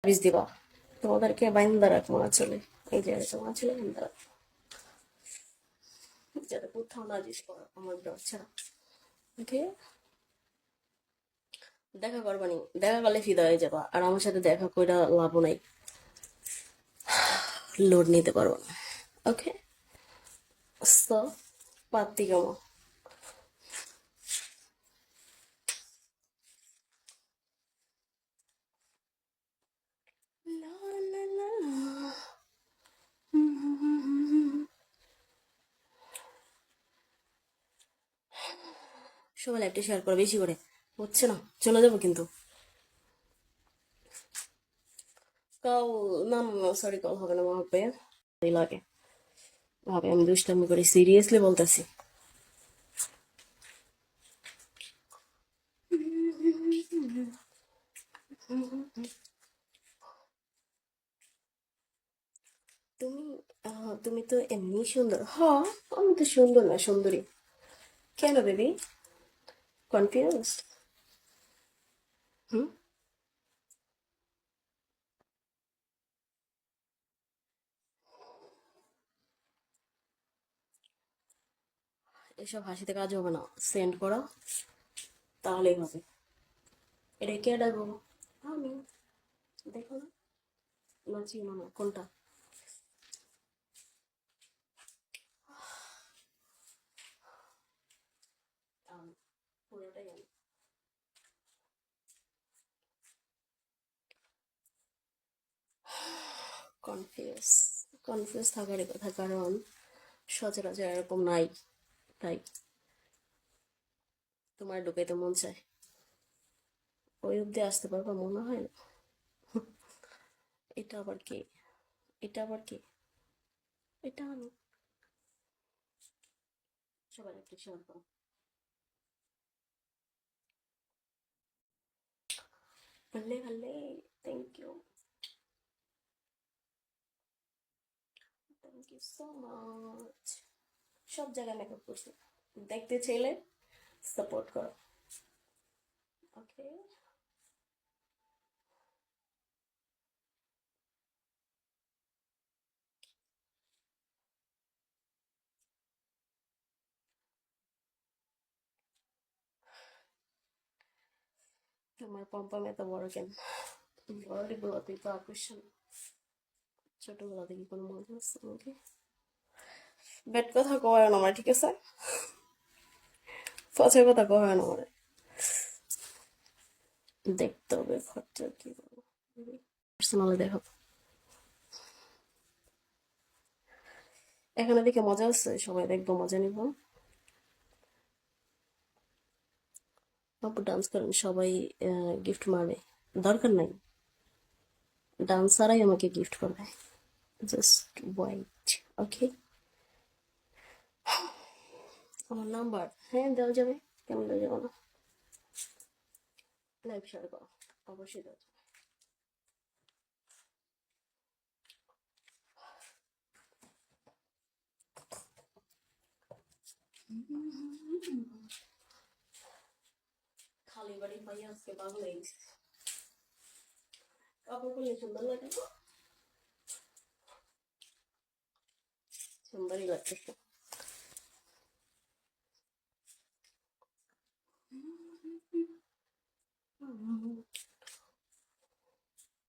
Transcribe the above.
বিষ দিবা, তোমাদেরকে বাইন্দা রাখবো চলে, এই যে তোমার ছেলে বাইন্দা রাখবো, যাতে কোথাও না জিস করো আমার ডর ছাড়া। ওকে, দেখা করবানি, দেখা করলে ফিদা হয়ে যাবা, আর আমার সাথে দেখা কইরা লাভও নাই, লোড নিতে পারবো না। ওকে, সো পাত্তি কেমন? সবাই লাইভটা শেয়ার করো বেশি করে, হচ্ছে না, চলে যাবো কিন্তু। কল, না না সরি, কল হবে না, মা হবে লাগে, ভাবে আমি দুষ্টামি করি, সিরিয়াসলি বলতেছি। তুমি তুমি তো এমনি সুন্দর, হ্যাঁ আমি তো সুন্দর না সুন্দরী, কেন বেবি কনফিউজ? হুম, এসব হাসিতে কাজ হবে না, সেন্ড করো তাহলেই হবে। এটা কে ডাকবো? আমি, দেখো না, নাচি না কোনটা? পুরোটাই আমি। কনফিউজ, কনফিউজ থাকারই কথা, কারণ সচরাচর এরকম নাই, তাই তোমার ঢুকাইতে মন চায়, ওই অব্দি আসতে পারবা মনে হয় না। এটা আবার কি? এটা আবার কি? এটা আমি। সবাই একটু শেয়ার করো। ভালে ভালে, thank you, thank you so much. সব জায়গায় মেকআপ করছি, দেখতে চাইলে সাপোর্ট করো। ওকে, তোমার পম্পম এত বড় কেন? বড় গুলোতেই তো আকর্ষণ, ছোটগুলোতে কি কোনো মজা আছে নাকি? বেড কথা কয় না আমার, ঠিক আছে? পছের কথা কয় না আমার, দেখতে হবে খরচা কি করবো, পার্সোনালি দেখো। এখানে দেখে মজা আছে, সবাই দেখবো, মজা নিব। আপু ডান্স করেন, সবাই গিফট মারবে, দরকার নাই, ডান্সারাই আমাকে গিফট করবে, জাস্ট ওয়াইট। ওকে, আমার নাম্বার, হ্যাঁ দেওয়া যাবে, কেমন দেওয়া যাবে না? লাইভ শেয়ার করো, অবশ্যই দেওয়া যাবে। খালি বাড়ি পাই আজকে পাগল হয়ে গেছে, কাপড় পরলে সুন্দর লাগে, সুন্দরই লাগতেছে।